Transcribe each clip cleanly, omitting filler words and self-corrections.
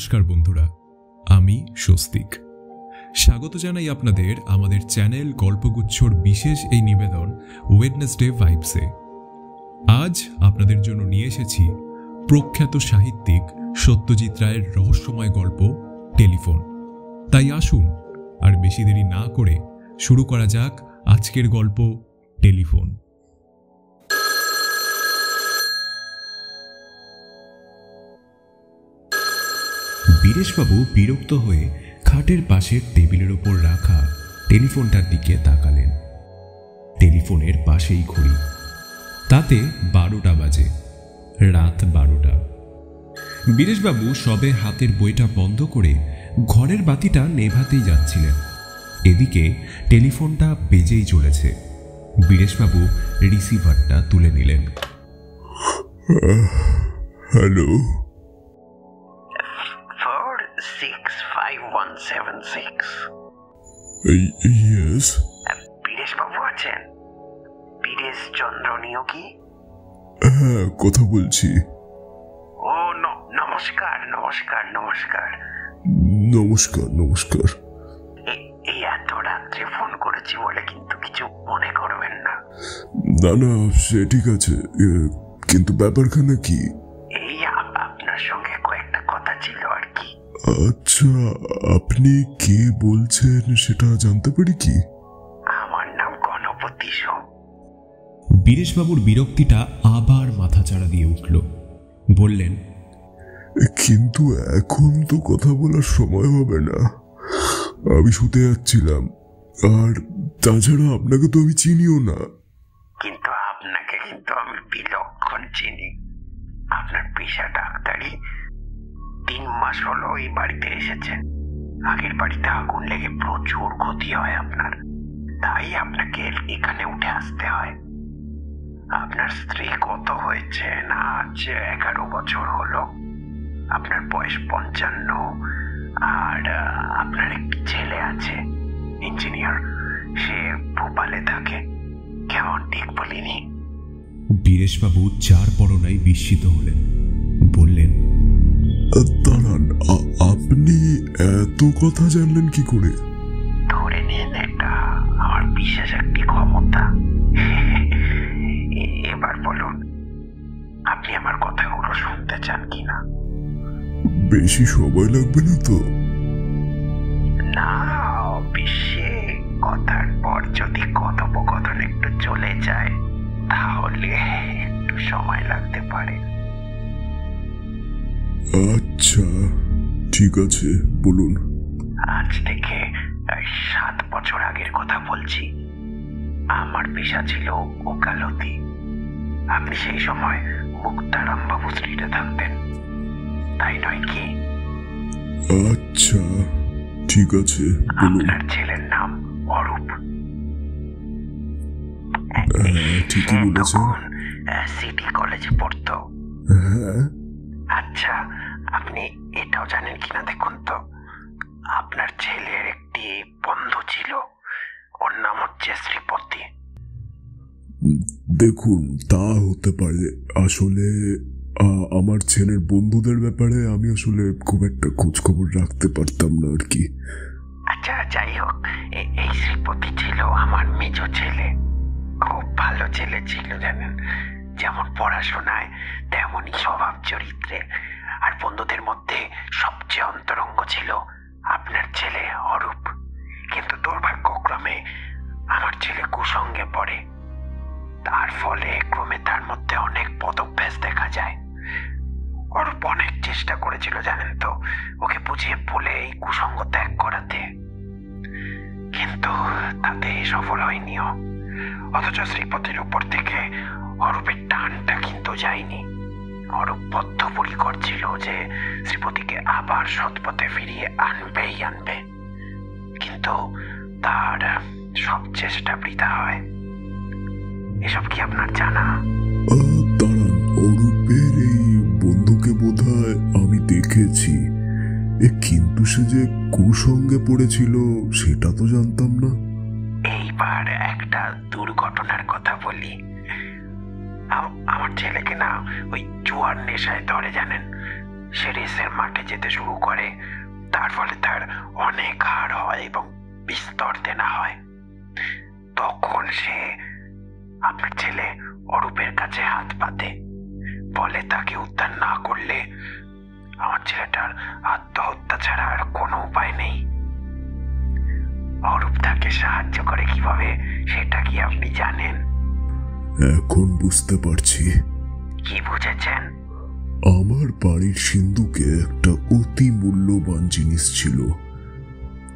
নমস্কার বন্ধুরা, আমি স্বস্তিক। স্বাগত জানাই আপনাদের আমাদের চ্যানেল গল্পগুচ্ছর বিশেষ এই নিবেদন ওয়েডনেসডে ভাইবসে। আজ আপনাদের জন্য নিয়ে এসেছি প্রখ্যাত সাহিত্যিক সত্যজিৎ রায়ের রহস্যময় গল্প টেলিফোন। তাই আসুন আর বেশি দেরি না করে শুরু করা যাক আজকের গল্প টেলিফোন। বীরেশবাবু বিরক্ত হয়ে খাটের পাশের টেবিলের ওপর রাখা টেলিফোনটার দিকে তাকালেন। টেলিফোনের পাশেই ঘড়ি, তাতে 12টা বাজে, রাত 12টা। বীরেশবাবু সবে হাতের বইটা বন্ধ করে ঘরের বাতিটা নেভাতেই যাচ্ছিলেন, এদিকে টেলিফোনটা বেজেই চলেছে। বীরেশবাবু রিসিভারটা তুলে নিলেন। হ্যালো, 465176। ইয়েস। বীরেশ বাবু আছেন? বীরেশ চন্দ্র নিয়োগী? হ্যাঁ, কথা বলছি। ও নমস্কার নমস্কার নমস্কার নমস্কার নমস্কার। এই এত রাত্রে ফোন করেছি বলে কিন্তু কিছু মনে করবেন না। না না, সে ঠিক আছে, কিন্তু ব্যাপারখানা কি? এই আপনার সঙ্গে কয়েকটা কথা ছিল আর কি। আচ্ছা, আপনি কে বলছেন সেটা জানতে পারি কি? আমার নাম গণপতি সোম। বীরেশবাবুর বিরক্তিটা আবার মাথাচাড়া দিয়ে উঠল। বললেন, কিন্তু এখন তো কথা বলার সময় হবে না, আমি শুতে যাচ্ছিলাম, আর তাছাড়া আপনাকে তো আমি চিনিও না। কিন্তু আপনাকে কিন্তু আমি বিলক্ষণ চিনি। আপনার পেশা ডাক্তারি। 3 মাস হলো এই বাড়িতে এসেছেন। আগের বাড়িতে আগুন লেগে প্রচুর ক্ষতি হয় আপনার, তাই আপনাকে এখানে উঠে আসতে হয়। আপনার স্ত্রী কত হয়েছে না, আজ 11 বছর হলো। আপনার বয়স 55, আর আপনার একটি ছেলে আছে, ইঞ্জিনিয়ার, সে ভোপালে থাকে। কেমন ঠিক বলিনি? বীরেশবাবু চার পরনাই বিস্মিত হলেন। বললেন, দাঁড়ান, আপনি এত কথা জানলেন কি করে? ধরে নিন এটা আমার বিশেষ একটি ক্ষমতা। এবার বলুন, আপনি আমার কথাগুলো শুনতে চান কিনা? বেশি সময় লাগবে না তো? না, অবশ্যই। কথার পর যদি কথোপকথন একটু চলে যায় তাহলে একটু সময় লাগতে পারে। আচ্ছা, ঠিক আছে, বলুন। আজ থেকে 7 বছর আগের কথা বলছি। আমার পেশা ছিল ওকালতি। আপনি সেই সময় মুক্তারাম বাবু স্ট্রিটে থাকতেন, তাই নয় কি? আচ্ছা, ঠিক আছে, বলুন। আপনার ছেলের নাম অরূপ। ঠিকই বলেছেন। সিটি কলেজে পড়তো। হ্যাঁ। আচ্ছা, আপনি এটাও জানেন কিনা দেখুন তো, আপনার ছেলের একটি বন্ধু ছিল, ওর নাম হচ্ছে শ্রীপতি। দেখুন, তা হতে পারে। আসলে আমার ছেলের বন্ধুদের ব্যাপারে আমি আসলে খুব একটা খোঁজ খবর রাখতে পারতাম না আর কি। আচ্ছা, যাই হোক, এই শ্রীপতি ছিল আমার মেজ ছেলে। খুব ভালো ছেলে ছিল জানেন, যেমন পড়াশোনায় তেমনই স্বভাব চরিত্রে। আর বন্ধুদের মধ্যে সবচেয়ে অন্তরঙ্গ ছিল আপনার ছেলে অরূপ। কিন্তু দুর্ভাগ্যক্রমে আমার ছেলে কুসঙ্গে পড়ে। তার ফলে ক্রমে তার মধ্যে অনেক বদভ্যাস দেখা যায়। অরূপ অনেক চেষ্টা করেছিল জানেন তো, ওকে বুঝিয়ে বলে এই কুসঙ্গ ত্যাগ করাতে, কিন্তু তাতে সফল হয়নিও। অথচ শ্রীপতির উপর থেকে অরূপের টানটা কিন্তু যায়নি। অরূপ বদ্ধপরিকর ছিল যে শ্রীপতিকে আবার সৎপথে ফিরিয়ে আনবে, কিন্তু তার সব চেষ্টা বৃথা হয়। এসব কি আপনার জানা? দাঁড়ান, অরূপের এই বন্ধুকে বোধহয় আমি দেখেছি, কিন্তু সে যে কুসঙ্গে পড়েছিল সেটা তো জানতাম না। এইবার একটা দুর্ঘটনার কথা বলি। আমার ছেলেকে না ওই জুয়ার নেশায় ধরে জানেন। সে রেসের মাঠে যেতে শুরু করে, তার ফলে তার অনেক হার হয় এবং বিস্তর দেনা হয়। তখন সে আপনার ছেলে অরূপের কাছে হাত পাতে, বলে তাকে উদ্ধার না করলে আমার ছেলেটার আত্মহত্যা ছাড়া আর কোনো উপায় নেই। অরূপ তাকে সাহায্য করে কিভাবে সেটা কি আপনি জানেন? এখন বুঝতে পারছি। কি বুঝেছেন? আমার বাড়ির সিন্ধুকে একটা অতি মূল্যবান জিনিস ছিল,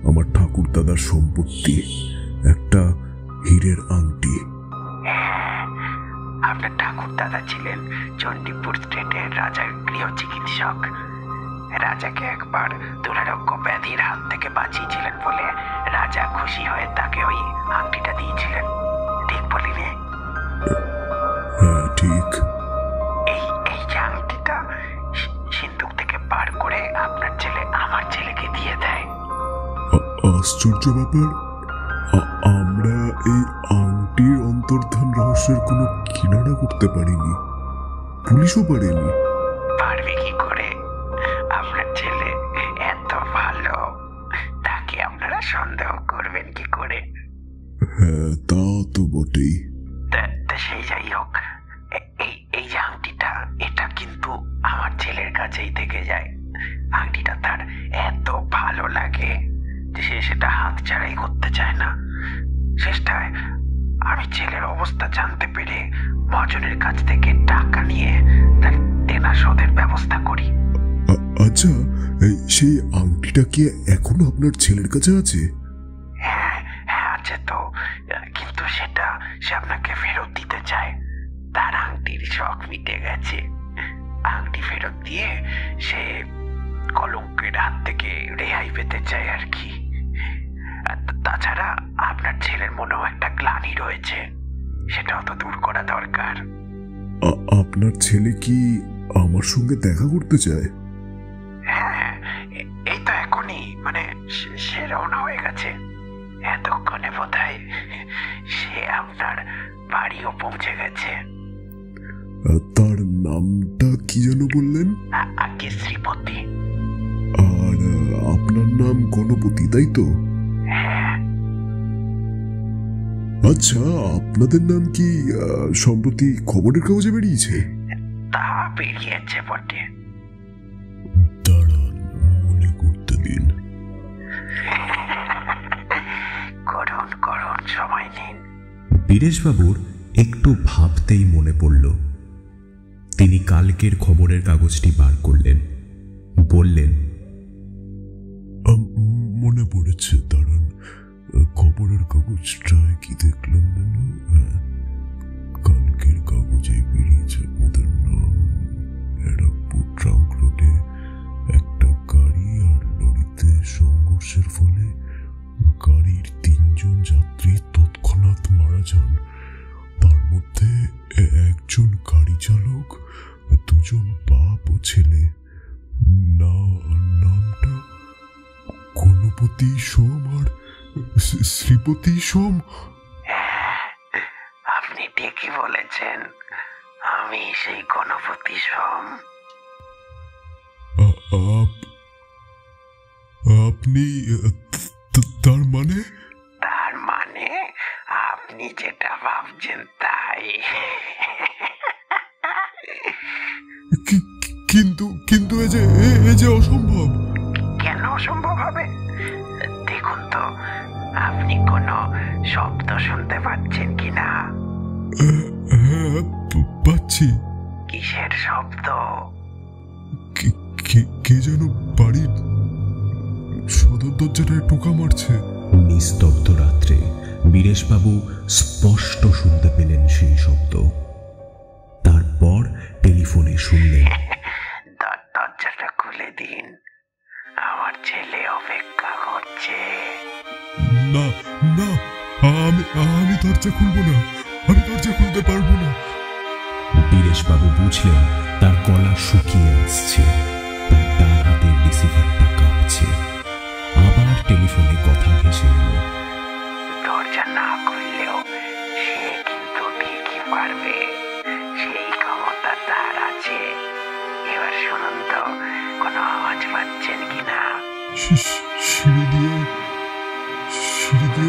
আমার ঠাকুর দাদার সম্পত্তি, একটা হীরের আংটি। আপনার ঠাকুর দাদা ছিলেন চণ্ডীপুর স্টেটের রাজার গৃহ চিকিৎসক। রাজাকে একবার দুরারোগ্য ব্যাধির হাত থেকে বাঁচিয়েছিলেন বলে রাজা খুশি হয়ে তাকে ওই আংটিটা দিয়েছিলেন। ঠিক বলিনি? হ্যাঁ, ঠিক। এই আংটিটা সিন্ধুক থেকে বার করে আপনার ছেলে আমার ছেলেকে দিয়ে দেয়। আশ্চর্য ব্যাপার, আমরা এই আংটির অন্তর্ধান রহস্যের কোনো কিনারা করতে পারিনি, পুলিশও পারেনি। পারবে কি করে? আপনার ছেলে এত ভালো, তাকে আপনারা সন্দেহ করবেন কি করে? হ্যাঁ, তা তো বটেই। সেই যাই হোক, এই যে আংটিটা, এটা কিন্তু আমার ছেলের কাছেই থেকে যায়। আংটিটা তার এত ভালো লাগে যে সে সেটা হাত ছাড়াই করতে চায় না। শেষটায় আমি ছেলের অবস্থা জানতে পেরে মহাজনের কাছ থেকে টাকা নিয়ে তার দেনা শোধের ব্যবস্থা করি। আচ্ছা, সেই আংটিটা কি এখনো আপনার ছেলের কাছে আছে? হ্যাঁ আছে তো, কিন্তু সেটা সে আপনাকে ফেরত দিতে চায়। তার আংটির শখ মিটে গেছে। আংটি ফেরত দিয়ে সে কলঙ্কের হাত থেকে রেহাই পেতে চায় আর কি। তাছাড়া আপনার ছেলের মনেও একটা গ্লানি রয়েছে, সেটাও তো দূর করা দরকার। আপনার ছেলে কি আমার সঙ্গে দেখা করতে চায়? হ্যাঁ, এই তো এখনই, মানে সে রওনা হয়ে গেছে। এতক্ষণে বোধহয় সে আপনার বাড়িও পৌঁছে গেছে। তার নামটা কি যেন বললেন? আগে শ্রীপতি। আর আপনার নাম গণপতি, তাই তো? হ্যাঁ। আচ্ছা, আপনাদের নাম কি সম্প্রতি খবরের কাগজে বেরিয়েছে? তা বেরিয়েছে বটে। দাঁড়ান, মনে করতে দিন। করুন, সময় নিন। বীরেশবাবুর একটু ভাবতেই মনে পড়ল। তিনি কালকের খবরের কাগজটি বার করলেন, বললেন, মনে পড়েছে, দাঁড়ান, খবরের কাগজটায় কি দেখলাম যেন? কালকের কাগজে বেরিয়েছে আপনাদের নাম। ব্যারাকপুর ট্রাঙ্ক রোডে একটা গাড়ি আর লরিতে সংঘর্ষের ফলে গাড়ির 3 জন যাত্রী তৎক্ষণাৎ মারা যান। তার মধ্যে একজন গাড়ি চালক, 2 জন বাপ ও ছেলে। নামটা গণপতি সোম আর শ্রীপতি সোম। আপনি ঠিকই বলেছেন, আমি সেই গণপতি সোম। আপনি তার মানে? তার মানে আপনি যেটা ভাবছেন তাই। কিন্তু এ যে অসম্ভব। কেন অসম্ভব হবে? দেখুন তো, আপনি কোনো শব্দ শুনতে পাচ্ছেন কিনা? হ্যাঁ, পাচ্ছি। কিসের শব্দ? কে যেন বাড়ির সদর দরজাটায় টোকা মারছে। নিস্তব্ধ রাত্রে বীরেশবাবু স্পষ্ট শুনতে পেলেন সেই শব্দ। তারপর টেলিফোনে শুনলেন, দরজাটা খুলে দিন, আমার ছেলে অপেক্ষা করছে। না, আমি দরজা খুলবো না, আমি দরজা খুলতে পারবো না। বীরেশবাবু বুঝলেন তার গলা শুকিয়ে আসছে, তার ডান হাতের রিসিভারটা কাঁপছে। আবার টেলিফোনে কথা ভেসে এল, দরজা না খুললেও সে কিন্তু ঠিকই পারবে, সেই ক্ষমতা তার আছে। এবার শুনুন তো, কোনো আওয়াজ পাচ্ছেন কিনা? সিঁড়ি দিয়ে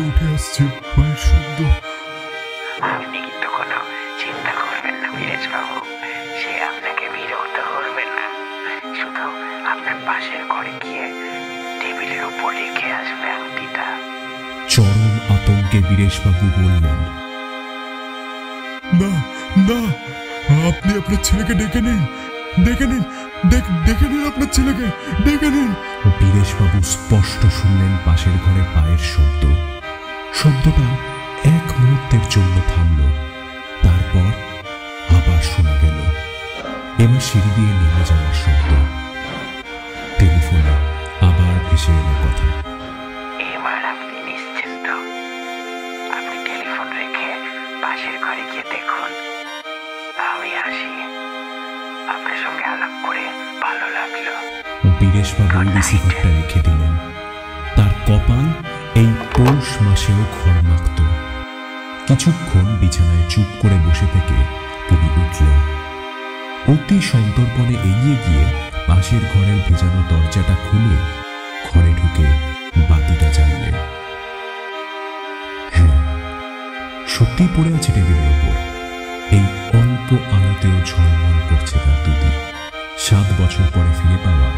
উঠে আসছে পায়ের শব্দ। আপনি কিন্তু কোনো চিন্তা করবেন না বীরেশবাবু, সে আপনাকে বিরক্ত করবেন না। শুধু আপনার পাশের ঘরে গিয়ে টেবিলের উপর রেখে আসবে আংটিটা। চরম আতঙ্কে বীরেশবাবু বললেন, না না, আপনি আপনার ছেলেকে ডেকে নিন, ডেকে নিন আপনার ছেলেকে, ডেকে নিন। বীরেশবাবু স্পষ্ট শুনলেন পাশের ঘরে পায়ের শব্দ। শব্দটা এক মুহূর্তের জন্য থামল, তারপর আবার শোনা গেল। এবার সিঁড়ি দিয়ে নেমে যাওয়ার শব্দ। টেলিফোনে আবার ভেসে এলো কথা, এবার আপনি নিশ্চিন্ত। আপনি টেলিফোন রেখে পাশের ঘরে গিয়ে দেখুন। আমি আসি। আপনার সঙ্গে আলাপ করে ভালো লাগলো। বীরেশবাবু রিসিভারটা রেখে দিলেন। তার কপাল এই পৌষ মাসেও ঘরমাক্ত। কিছুক্ষণ বিছানায় চুপ করে বসে থেকে তিনি উঠলেন। অতি সন্তর্পণে এগিয়ে গিয়ে পাশের ঘরের ভেজানো দরজাটা খুলে ঘরে ঢুকে বাতিটা জ্বাললেন। হ্যাঁ, সত্যিই পড়ে আছে টেবিলের উপর। এই অল্প আলোতেও ঝলমল করছে তার দুটি 7 বছর পরে ফিরে পাওয়া